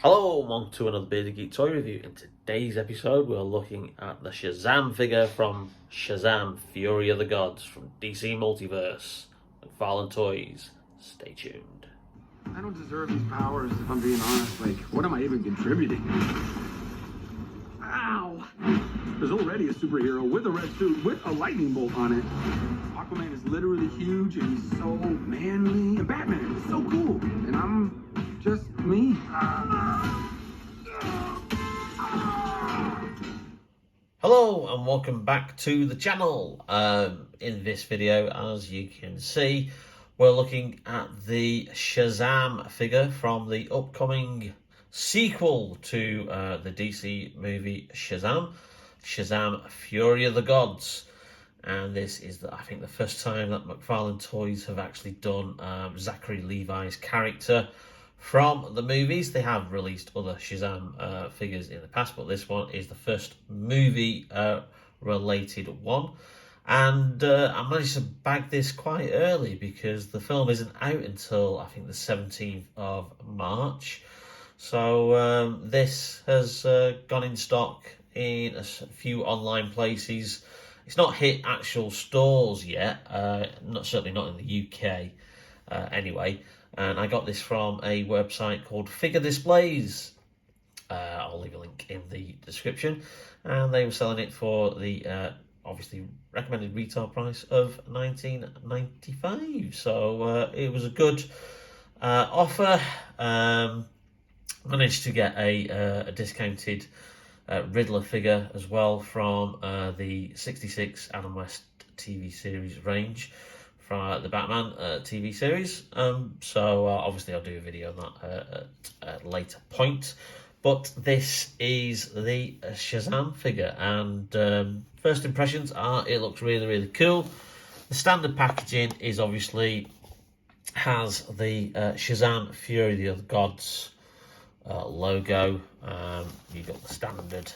Hello, I'm on to another Bearded Geek toy review. In today's episode, we're looking at the Shazam figure from Shazam Fury of the Gods from DC Multiverse. McFarlane Toys. Stay tuned. I don't deserve these powers, if I'm being honest. Like, what am I even contributing? Ow! There's already a superhero with a red suit with a lightning bolt on it. Aquaman is literally huge and he's so manly. And Batman is so cool. And I'm just me. Hello and welcome back to the channel. In this video, as you can see, we're looking at the Shazam figure from the upcoming sequel to the DC movie Shazam, Shazam Fury of the Gods. And this is, I think, the first time that McFarlane Toys have actually done Zachary Levi's character from the movies. They have released other Shazam figures in the past, but this one is the first movie related one. And I managed to bag this quite early because the film isn't out until, I think, the 17th of March. So this has gone in stock in a few online places. It's not hit actual stores yet, certainly not in the UK anyway. And I got this from a website called Figure Displays. I'll leave a link in the description. And they were selling it for the obviously recommended retail price of $19.95. So it was a good offer. Managed to get a discounted Riddler figure as well from the 66 Adam West TV series range from the Batman TV series. So obviously I'll do a video on that at a later point. But this is the Shazam figure, and first impressions are it looks really, really cool. The standard packaging is obviously has the Shazam Fury of the Gods logo. You've got the standard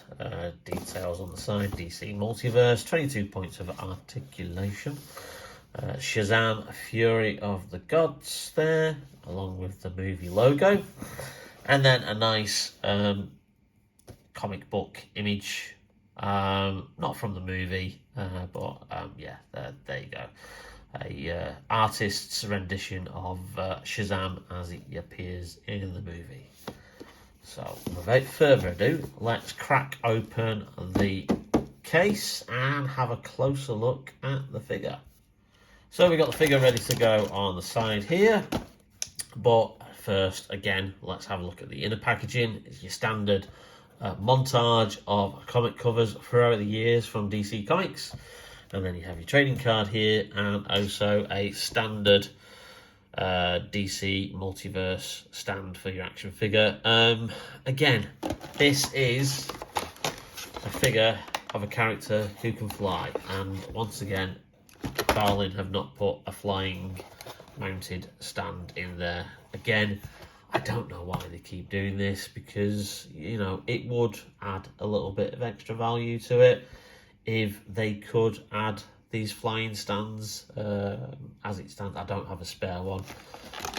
details on the side, DC Multiverse, 22 points of articulation. Shazam Fury of the Gods there, along with the movie logo. And then a nice comic book image, not from the movie, but yeah, there you go. A artist's rendition of Shazam as he appears in the movie. So without further ado, let's crack open the case and have a closer look at the figure. So we've got the figure ready to go on the side here, but first, again, let's have a look at the inner packaging. It's your standard montage of comic covers throughout the years from DC Comics. And then you have your trading card here and also a standard DC Multiverse stand for your action figure. Again, this is a figure of a character who can fly. And once again, Carlin have not put a flying mounted stand in there. Again, I don't know why they keep doing this, because, you know, it would add a little bit of extra value to it if they could add these flying stands. As it stands, I don't have a spare one,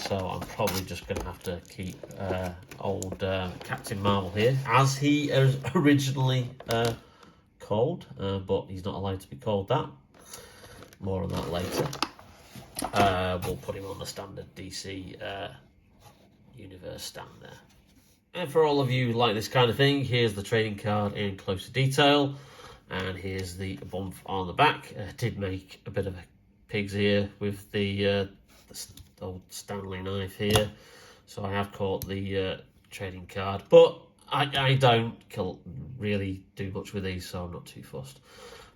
so I'm probably just going to have to keep old Captain Marvel here, as he is originally called, but he's not allowed to be called that. More on that later. We'll put him on the standard DC Universe stand there. And for all of you who like this kind of thing, here's the trading card in closer detail. And here's the bump on the back. Did make a bit of a pig's ear with the old Stanley knife here. So I have caught the trading card. But I don't really do much with these, so I'm not too fussed.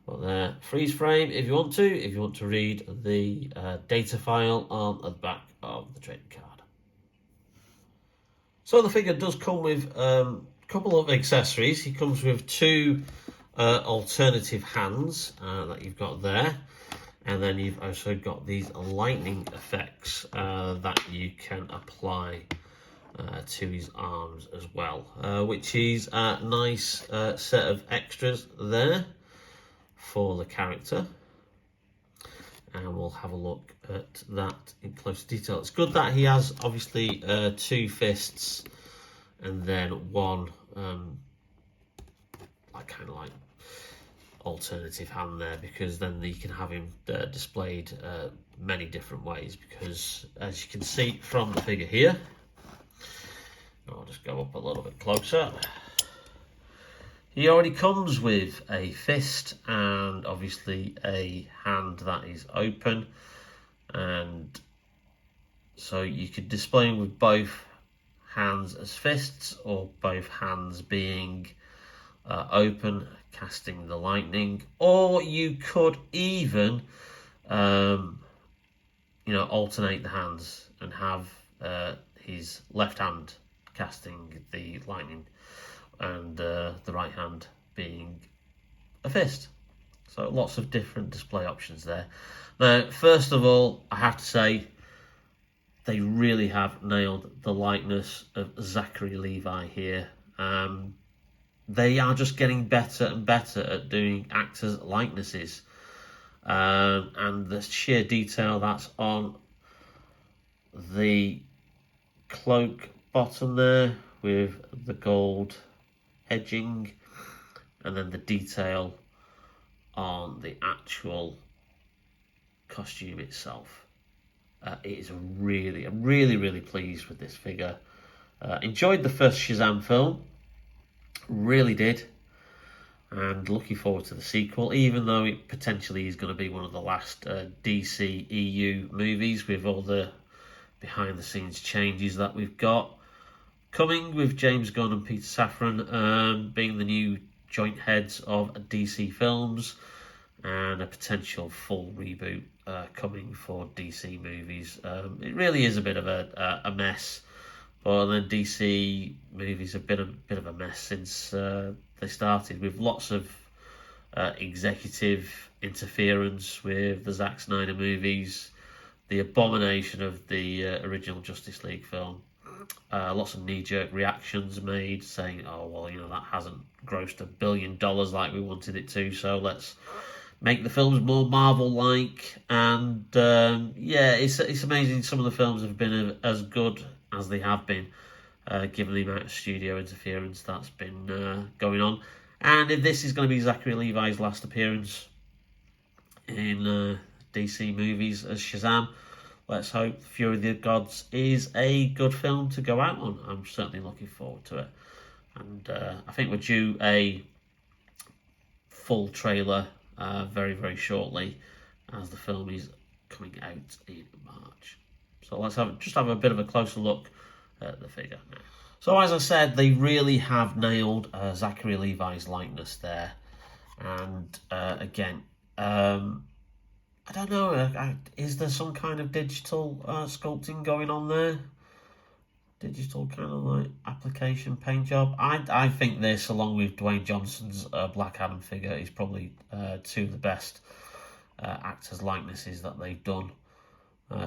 But there, freeze frame if you want to read the data file on the back of the trading card. So the figure does come with a couple of accessories. He comes with two alternative hands that you've got there. And then you've also got these lightning effects that you can apply to his arms as well. Which is a nice set of extras there for the character, and we'll have a look at that in closer detail. It's good that he has obviously two fists and then one kind of like alternative hand there, because then you can have him displayed many different ways, because as you can see from the figure here, I'll just go up a little bit closer. He already comes with a fist and obviously a hand that is open, and so you could display him with both hands as fists, or both hands being open, casting the lightning, or you could even alternate the hands and have his left hand casting the lightning and the right hand being a fist. So lots of different display options there. Now, first of all, I have to say they really have nailed the likeness of Zachary Levi here. They are just getting better and better at doing actors' likenesses. And the sheer detail that's on the cloak bottom there with the gold edging, and then the detail on the actual costume itself. I'm really pleased with this figure. Enjoyed the first Shazam film, really did, and looking forward to the sequel, even though it potentially is going to be one of the last DC EU movies, with all the behind the scenes changes that we've got coming, with James Gunn and Peter Safran being the new joint heads of DC Films, and a potential full reboot coming for DC movies. It really is a bit of a mess, but then DC movies have been a bit of a mess since they started, with lots of executive interference with the Zack Snyder movies, the abomination of the original Justice League film. Lots of knee-jerk reactions made, saying, "Oh well, that hasn't grossed $1 billion like we wanted it to, so let's make the films more Marvel-like." And it's amazing some of the films have been as good as they have been, given the amount of studio interference that's been going on. And if this is going to be Zachary Levi's last appearance in DC movies as Shazam, let's hope Fury of the Gods is a good film to go out on. I'm certainly looking forward to it. And I think we're due a full trailer very, very shortly, as the film is coming out in March. So let's have a bit of a closer look at the figure now. So as I said, they really have nailed Zachary Levi's likeness there. And again, I don't know, is there some kind of digital sculpting going on there? Digital kind of like application paint job? I think this, along with Dwayne Johnson's Black Adam figure, is probably two of the best actors' likenesses that they've done.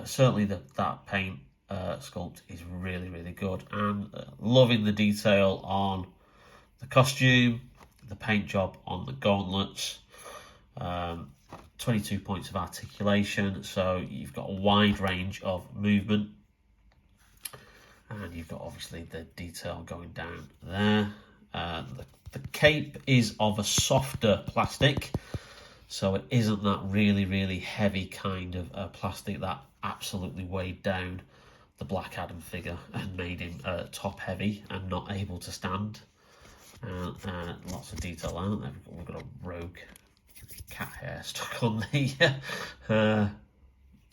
Certainly that paint sculpt is really, really good. And loving the detail on the costume, the paint job on the gauntlets. 22 points of articulation, so you've got a wide range of movement, and you've got obviously the detail going down there. The cape is of a softer plastic, so it isn't that really heavy kind of plastic that absolutely weighed down the Black Adam figure and made him top heavy and not able to stand. Lots of detail on there. We've got a rogue cat hair stuck on the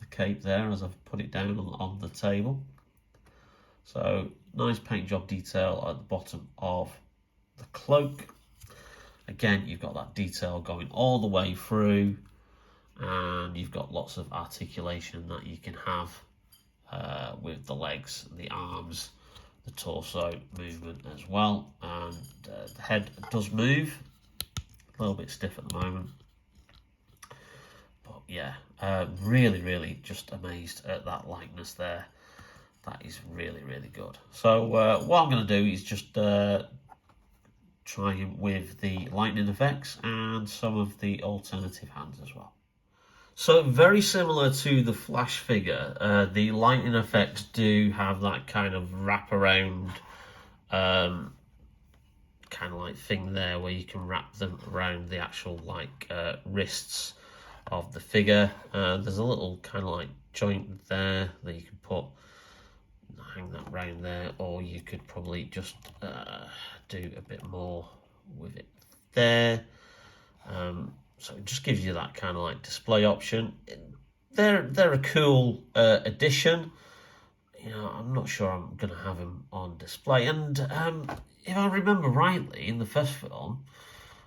cape there, as I've put it down on the table. So nice paint job detail at the bottom of the cloak. Again, you've got that detail going all the way through, and you've got lots of articulation that you can have with the legs, the arms, the torso movement as well. And the head does move, a little bit stiff at the moment. But yeah, really just amazed at that likeness there. That is really good. So what I'm going to do is just try him with the lightning effects and some of the alternative hands as well. So very similar to the Flash figure, the lightning effects do have that kind of wraparound kind of like thing there where you can wrap them around the actual like wrists of the figure. There's a little kind of like joint there that you can hang that round there, or you could probably just do a bit more with it there. So it just gives you that kind of like display option. They're a cool addition. You know, I'm not sure I'm going to have him on display. And if I remember rightly, in the first film,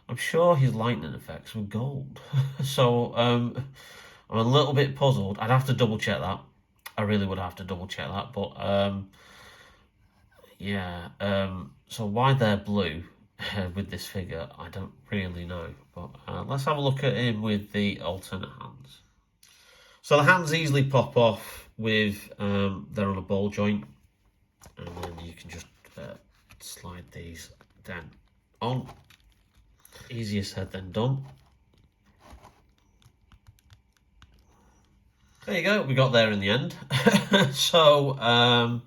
I'm sure his lightning effects were gold. So I'm a little bit puzzled. I'd have to double check that. I really would have to double check that. But yeah, so why they're blue with this figure, I don't really know. But let's have a look at him with the alternate hands. So the hands easily pop off with, they're on a ball joint, and then you can just slide these down on. Easier said than done. There you go, we got there in the end. So,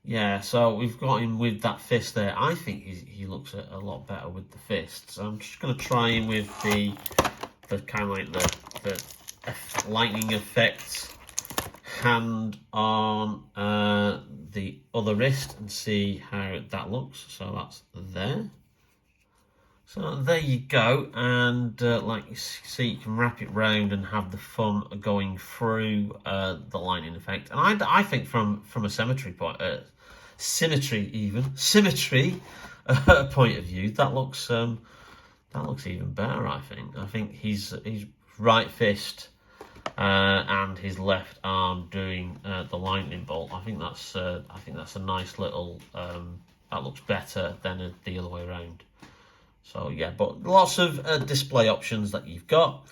yeah, so we've got him with that fist there. I think he looks a lot better with the fists. I'm just going to try him with the kind of like the lightning effect hand on the other wrist and see how that looks. So that's there. So there you go, and like you see, you can wrap it round and have the fun going through the lightning effect. And I think from a symmetry point of view, that looks even better. I think his right fist and his left arm doing the lightning bolt. I think that's a nice little. That looks better than the other way around. So yeah, but lots of display options that you've got.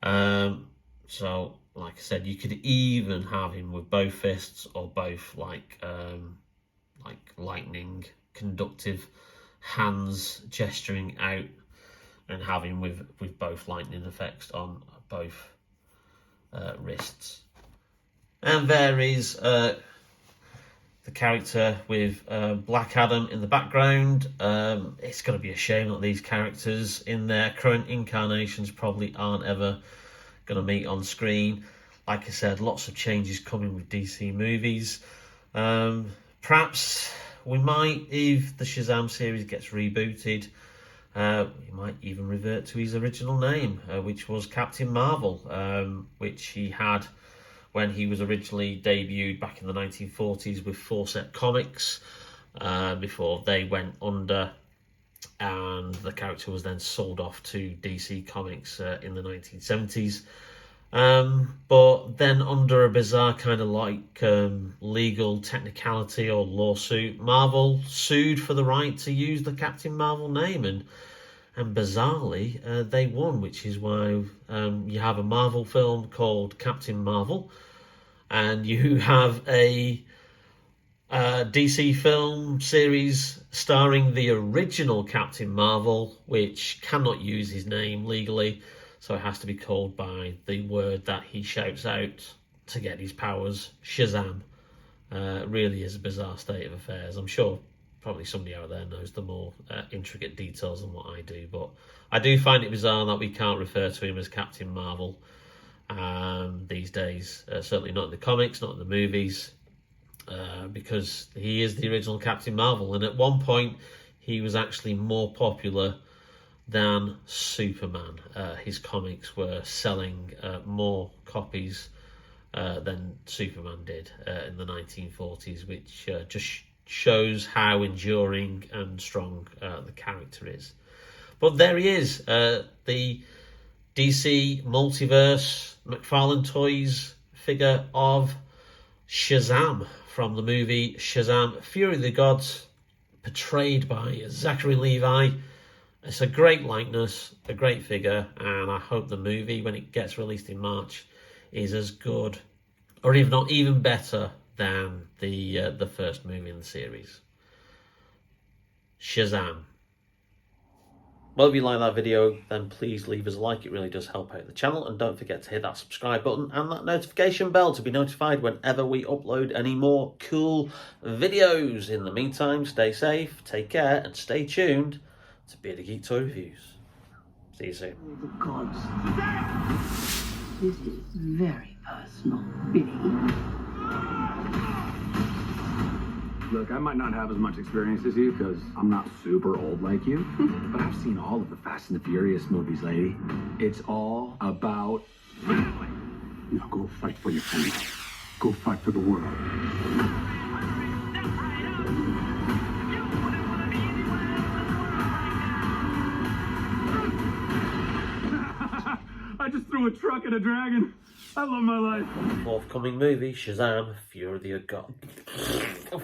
So like I said, you could even have him with both fists or both like lightning conductive hands gesturing out, and have him with both lightning effects on both wrists. And there is the character with Black Adam in the background. It's going to be a shame that these characters in their current incarnations probably aren't ever going to meet on screen. Like I said, lots of changes coming with DC movies. Perhaps we might, if the Shazam series gets rebooted, he might even revert to his original name, which was Captain Marvel, which he had when he was originally debuted back in the 1940s with Fawcett Comics, before they went under, and the character was then sold off to DC Comics in the 1970s. But then under a bizarre kind of like legal technicality or lawsuit, Marvel sued for the right to use the Captain Marvel name, and bizarrely they won, which is why you have a Marvel film called Captain Marvel, and you have a DC film series starring the original Captain Marvel, which cannot use his name legally, so it has to be called by the word that he shouts out to get his powers, Shazam. Really is a bizarre state of affairs. I'm sure probably somebody out there knows the more intricate details than what I do, but I do find it bizarre that we can't refer to him as Captain Marvel these days. Certainly not in the comics, not in the movies, because he is the original Captain Marvel, and at one point he was actually more popular than Superman. His comics were selling more copies than Superman did in the 1940s, which just shows how enduring and strong the character is. But there he is, the DC Multiverse McFarlane Toys figure of Shazam from the movie Shazam Fury of the Gods, portrayed by Zachary Levi. It's a great likeness, a great figure, and I hope the movie, when it gets released in March, is as good, or if not even better, than the first movie in the series. Shazam. Well, if you like that video, then please leave us a like. It really does help out the channel. And don't forget to hit that subscribe button and that notification bell to be notified whenever we upload any more cool videos. In the meantime, stay safe, take care, and stay tuned to Bearded Geek Toy Reviews. See you soon. The gods. This is very personal, Billy. Look, I might not have as much experience as you because I'm not super old like you, but I've seen all of the Fast and the Furious movies, lady. It's all about family. Now go fight for your family. Go fight for the world. I just threw a truck at a dragon. I love my life. Forthcoming movie, Shazam Fury of God.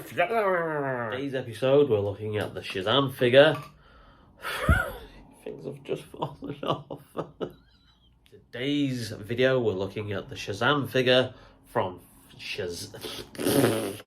Today's episode, we're looking at the Shazam figure. Things have just fallen off. Today's video, we're looking at the Shazam figure from Shazam.